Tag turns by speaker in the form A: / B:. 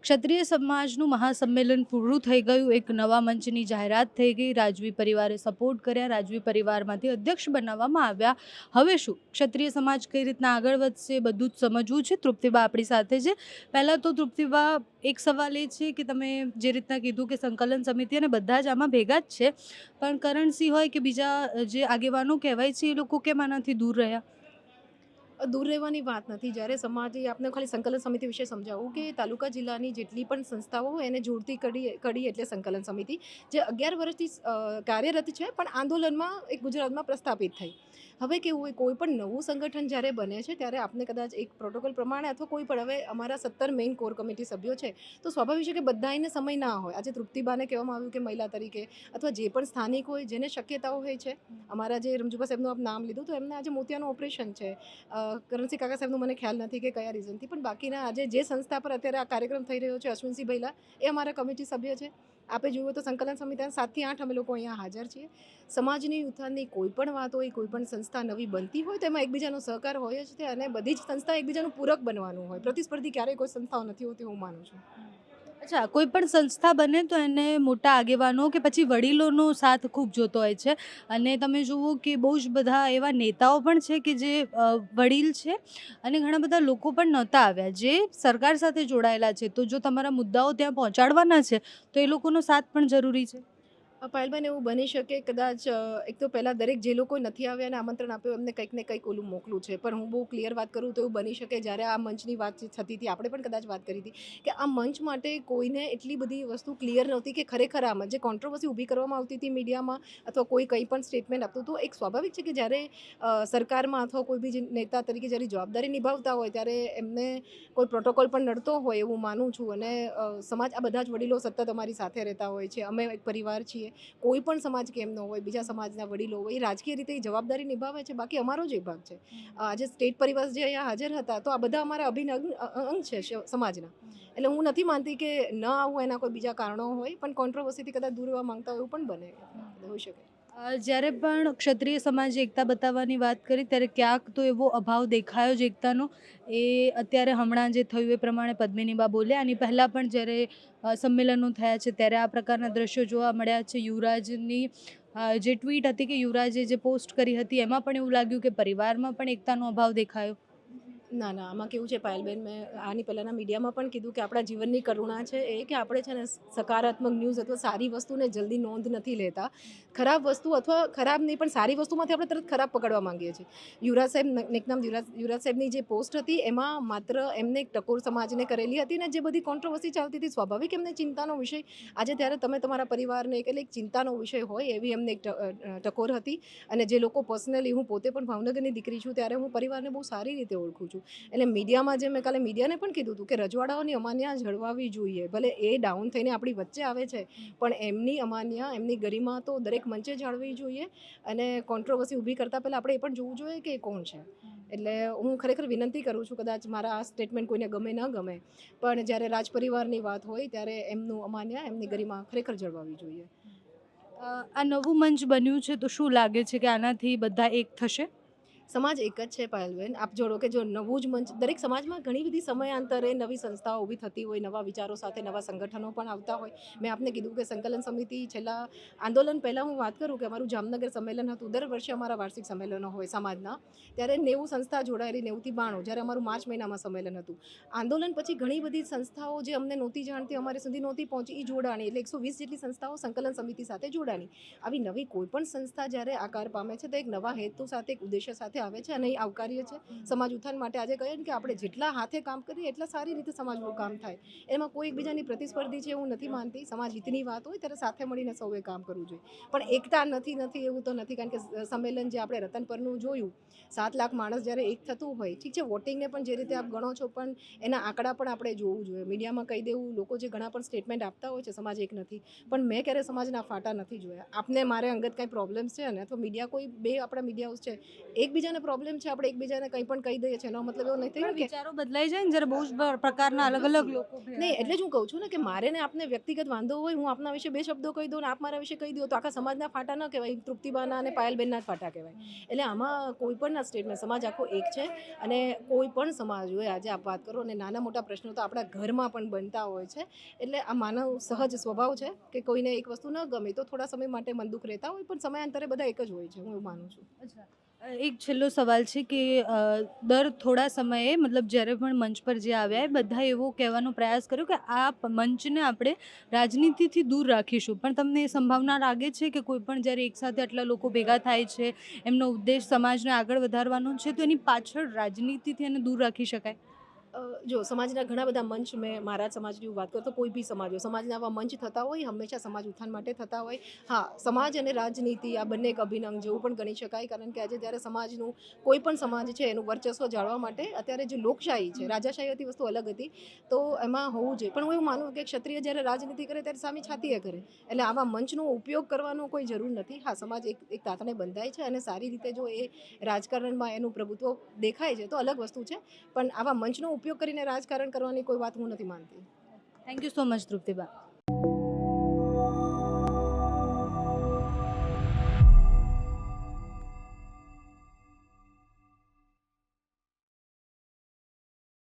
A: ક્ષત્રિય સમાજનું મહાસંમેલન પૂરું થઈ ગયું. એક નવા મંચની જાહેરાત થઈ ગઈ. રાજવી પરિવારે સપોર્ટ કર્યા. રાજવી પરિવારમાંથી અધ્યક્ષ બનાવવામાં આવ્યા. હવે શું ક્ષત્રિય સમાજ કઈ રીતના આગળ વધશે બધું જ સમજવું છે. તૃપ્તિબા આપણી સાથે છે. પહેલાં તો તૃપ્તિબા, એક સવાલ એ છે કે તમે જે રીતના કીધું કે સંકલન સમિતિ અને બધા જ આમાં ભેગા જ છે, પણ કરણસિંહ હોય કે બીજા જે આગેવાનો કહેવાય છે એ લોકો કેમ આનાથી દૂર રહ્યા?
B: દૂર રહેવાની વાત નથી. જ્યારે સમાજે આપને ખાલી સંકલન સમિતિ વિશે સમજાવું કે તાલુકા જિલ્લાની જેટલી પણ સંસ્થાઓ હોય એને જોડતી કડી એટલે સંકલન સમિતિ, જે 11 વર્ષથી કાર્યરત છે, પણ આંદોલનમાં એક ગુજરાતમાં પ્રસ્થાપિત થઈ. હવે કેવું હોય, કોઈ પણ નવું સંગઠન જ્યારે બને છે ત્યારે આપને કદાચ એક પ્રોટોકોલ પ્રમાણે અથવા કોઈ પણ, હવે અમારા 17 મેઇન કોર કમિટી સભ્યો છે, તો સ્વાભાવિક છે કે બધાને સમય ના હોય. આજે તૃપ્તિબાને કહેવામાં આવ્યું કે મહિલા તરીકે અથવા જે પણ સ્થાનિક હોય જેને શક્યતાઓ હોય છે, અમારા જે રમજુબા સાહેબનું આપ નામ લીધું, તો એમને આજે મોતિયાનું ઓપરેશન છે. કરણસિંહ કાકા સાહેબનું મને ખ્યાલ નથી કે કયા રીઝનથી, પણ બાકીના આજે જે સંસ્થા પર અત્યારે આ કાર્યક્રમ થઈ રહ્યો છે, અશ્વિનસિંહ ભૈલા એ અમારા કમિટી સભ્ય છે. આપે જોયું તો સંકલન સમિતિના 7 થી 8 અમે લોકો અહીંયા હાજર છીએ. સમાજની ઉત્થાનની કોઈ પણ વાત હોય, કોઈ પણ સંસ્થા નવી બનતી હોય તો એમાં એકબીજાનો સહકાર હોય જ છે, અને બધી જ સંસ્થા એકબીજાનું પૂરક બનવાનું હોય. પ્રતિસ્પર્ધી ક્યારેય કોઈ સંસ્થાઓ નથી હોતી, હું માનું છું.
A: અચ્છા, કોઈ પણ સંસ્થા બને તો એને મોટા આગેવાનો કે પછી વડીલોનો સાથ ખૂબ જોતો હોય છે. અને તમે જુઓ કે બહુ જ બધા એવા નેતાઓ પણ છે કે જે વડીલ છે, અને ઘણા બધા લોકો પણ નહોતા આવ્યા જે સરકાર સાથે જોડાયેલા છે. તો જો તમારા મુદ્દાઓ ત્યાં પહોંચાડવાના છે તો એ લોકોનો સાથ પણ જરૂરી છે.
B: પાયલબેન, એવું બની શકે કદાચ. એક તો પહેલાં દરેક જે લોકો નથી આવ્યા અને આમંત્રણ આપ્યું એમને કંઈક ને કંઈક ઓલું મોકલું છે, પણ હું બહુ ક્લિયર વાત કરું તો એવું બની શકે જ્યારે આ મંચની વાત થતી હતી, આપણે પણ કદાચ વાત કરી હતી કે આ મંચ માટે કોઈને એટલી બધી વસ્તુ ક્લિયર નહોતી કે ખરેખર આમાં જે કોન્ટ્રોવર્સી ઊભી કરવામાં આવતી હતી મીડિયામાં, અથવા કોઈ કંઈ પણ સ્ટેટમેન્ટ આપતું હતું. એક સ્વાભાવિક છે કે જ્યારે સરકારમાં અથવા કોઈ બી નેતા તરીકે જ્યારે જવાબદારી નિભાવતા હોય ત્યારે એમને કોઈ પ્રોટોકોલ પણ નડતો હોય એવું માનું છું. અને સમાજ, આ બધા જ વડીલો સતત અમારી સાથે રહેતા હોય છે. અમે એક પરિવાર છીએ. કોઈ પણ સમાજ કેમ ન હોય, બીજા સમાજના વડીલો હોય, એ રાજકીય રીતે જવાબદારી નિભાવે છે. બાકી અમારો જ વિભાગ છે. આજે સ્ટેટ પરિવાર જે અહીંયા હાજર હતા, તો આ બધા અમારા અભિન્ન અંગ છે સમાજના. એટલે હું નથી માનતી કે ન આવું એના કોઈ બીજા કારણો હોય, પણ કોન્ટ્રોવર્સીથી કદાચ દૂર રહેવા માંગતા હોય એવું પણ બને, હોઈ શકે.
A: જ્યારે પણ ક્ષત્રિય સમાજે એકતા બતાવવાની વાત કરી ત્યારે ક્યાંક તો એવો અભાવ દેખાયો જ એકતાનો. એ અત્યારે હમણાં જે થયું એ પ્રમાણે પદ્મિનીબા બોલ્યા, આની પહેલાં પણ જ્યારે સંમેલનો થયા છે ત્યારે આ પ્રકારના દ્રશ્યો જોવા મળ્યા છે. યુવરાજની જે ટ્વીટ હતી કે યુવરાજે જે પોસ્ટ કરી હતી એમાં પણ એવું લાગ્યું કે પરિવારમાં પણ એકતાનો અભાવ દેખાયો.
B: ના ના, આમાં કેવું છે પાયલબેન, મેં આની પહેલાંના મીડિયામાં પણ કીધું કે આપણા જીવનની કરુણા છે એ કે આપણે છે ને સકારાત્મક ન્યૂઝ અથવા સારી વસ્તુને જલ્દી નોંધ નથી લેતા. ખરાબ વસ્તુ અથવા ખરાબ નહીં પણ સારી વસ્તુમાંથી આપણે તરત ખરાબ પકડવા માંગીએ છીએ. યુવરાજ સાહેબ, નિકનામ યુવરાજ સાહેબની જે પોસ્ટ હતી એમાં માત્ર એમને એક ટકોર સમાજને કરેલી હતી, ને જે બધી કોન્ટ્રોવર્સી ચાલતી હતી, સ્વાભાવિક એમને ચિંતાનો વિષય આજે ત્યારે તમે તમારા પરિવારને એટલે એક ચિંતાનો વિષય હોય એવી એમને એક ટકોર હતી. અને જે લોકો પર્સનલી, હું પોતે પણ ભાવનગરની દીકરી છું, ત્યારે હું પરિવારને બહુ સારી રીતે ઓળખું છું. એટલે મીડિયામાં જે મેં કાલે મીડિયાને પણ કીધું હતું કે રજવાડાઓની અમાન્યા જળવાવી જોઈએ. ભલે એ ડાઉન થઈને આપણી વચ્ચે આવે છે, પણ એમની અમાન્યા, એમની ગરિમા તો દરેક મંચે જાળવવી જોઈએ. અને કોન્ટ્રોવર્સી ઊભી કરતાં પહેલાં આપણે એ પણ જોવું જોઈએ કે એ કોણ છે. એટલે હું ખરેખર વિનંતી કરું છું, કદાચ મારા આ સ્ટેટમેન્ટ કોઈને ગમે ન ગમે, પણ જ્યારે રાજ પરિવારની વાત હોય ત્યારે એમનું અમાન્યા, એમની ગરિમા ખરેખર જળવાવી જોઈએ.
A: આ નવું મંચ બન્યું છે તો શું લાગે છે કે આનાથી બધા એક થશે?
B: સમાજ એક જ છે પાયલબેન. આપ જોડો કે જો નવું જ મંચ, દરેક સમાજમાં ઘણી બધી સમયાંતરે નવી સંસ્થાઓ ઊભી થતી હોય, નવા વિચારો સાથે નવા સંગઠનો પણ આવતા હોય. મેં આપને કીધું કે સંકલન સમિતિ છેલ્લા આંદોલન પહેલાં હું વાત કરું કે અમારું જામનગર સંમેલન હતું. દર વર્ષે અમારા વાર્ષિક સંમેલનો હોય સમાજના, ત્યારે 90 સંસ્થા જોડાયેલી, 90 થી 92. જ્યારે અમારું માર્ચ મહિનામાં સંમેલન હતું. આંદોલન પછી ઘણી બધી સંસ્થાઓ જે અમને નહોતી જાણતી, અમારે સુધી નહોતી પહોંચી, એ જોડાણી. એટલે 120 જેટલી સંસ્થાઓ સંકલન સમિતિ સાથે જોડાણી. આવી નવી કોઈ પણ સંસ્થા જ્યારે આકાર પામે છે તો એક નવા હેતુ સાથે, એક ઉદ્દેશ્ય સાથે આવે છે, અને એ આવકાર્ય છે. સમાજ ઉત્થાન માટે આજે કહીએ ને કે આપણે જેટલા હાથે કામ કરીએ એટલા સારી રીતે સમાજનું કામ થાય. એમાં કોઈ એકબીજાની પ્રતિસ્પર્ધી છે એવું નથી માનતી. સમાજ હિતની વાત હોય ત્યારે સાથે મળીને સૌએ કામ કરવું જોઈએ. પણ એકતા નથી એવું તો નથી, કારણ કે સંમેલન જે આપણે રતનપરનું જોયું, 7 લાખ માણસ જ્યારે એક થતું હોય, ઠીક છે, વોટિંગને પણ જે રીતે આપ ગણો છો, પણ એના આંકડા પણ આપણે જોવું જોઈએ. મીડિયામાં કહી દેવું, લોકો જે ઘણા પણ સ્ટેટમેન્ટ આપતા હોય છે સમાજ એક નથી, પણ મેં ક્યારે સમાજના ફાટા નથી જોયા. આપને મારે અંગત કાંઈ પ્રોબ્લેમ્સ છે ને, અથવા મીડિયા કોઈ બે આપણા મીડિયા હાઉસ છે, એકબીજા એકબીજાને પ્રોબ્લેમ છે, આપણે એકબીજાને કંઈ પણ કહી દઈએ છીએ, એનો મતલબ એવો નથી
A: પણ
B: કે
A: વિચારો બદલાઈ જાય ને જ્યારે બહુ જ પ્રકારના અલગ અલગ લોકો ભેગા
B: નહીં,
A: થાય.
B: એટલે જ હું કહું છું ને કે મારે ને આપને વ્યક્તિગત વાંધો હોય, હું આપના વિશે બે શબ્દો કહી દઉં ને આપ મારા વિશે કહી દો, તો આખા સમાજના ફાટા ન કહેવાય, તૃપ્તિબાના અને પાયલબેનના જ ફાટા કહેવાય. એટલે આમાં કોઈ પણના સ્ટેટમાં સમાજ આખો એક છે, અને કોઈ પણ સમાજ હોય, આજે આપ વાત કરો, અને નાના મોટા પ્રશ્નો તો આપણા ઘરમાં પણ બનતા હોય છે. એટલે આ માનવ સહજ સ્વભાવ છે કે કોઈને એક વસ્તુ ન ગમે તો થોડા સમય માટે મન દુઃખ રહેતા હોય, પણ સમયાંતરે બધા એક જ હોય છે, હું એવું માનું છું.
A: અચ્છા. એક છેલ્લો સવાલ છે કે દર થોડા સમયે મતલબ જ્યારે પણ મંચ પર જે આવ્યા એ બધા એવો કહેવાનો પ્રયાસ કર્યો કે આ મંચને આપણે રાજનીતિથી દૂર રાખીશું, પણ તમને એ સંભાવના લાગે છે કે કોઈ પણ જ્યારે એકસાથે આટલા લોકો ભેગા થાય છે, એમનો ઉદ્દેશ સમાજને આગળ વધારવાનો છે, તો એની પાછળ રાજનીતિથી એને દૂર રાખી શકાય?
B: જો સમાજના ઘણા બધા મંચ, મેં મારા સમાજની વાત કરું તો કોઈ બી સમાજ હોય, સમાજના આવા મંચ થતા હોય, હંમેશા સમાજ ઉત્થાન માટે થતા હોય. હા, સમાજ અને રાજનીતિ આ બંને એક અભિન્ન અંગ જેવું પણ ગણી શકાય, કારણ કે આજે જ્યારે સમાજનું કોઈ પણ સમાજ છે એનું વર્ચસ્વ જાળવવા માટે અત્યારે જે લોકશાહી છે, રાજાશાહી હતી વસ્તુ અલગ હતી, તો એમાં હોવું જોઈએ. પણ હું એવું માનું કે ક્ષત્રિય જ્યારે રાજનીતિ કરે ત્યારે સામી છાતીએ કરે, એટલે આવા મંચનો ઉપયોગ કરવાનો કોઈ જરૂર નથી. હા, સમાજ એક તાતણે બંધાય છે, અને સારી રીતે જો એ રાજકારણમાં એનું પ્રભુત્વ દેખાય છે તો અલગ વસ્તુ છે, પણ આવા મંચનો ઉપયોગ કરીને રાજકારણ કરવાની કોઈ વાત હું નથી માનતી.
A: Thank you so much Truptiba.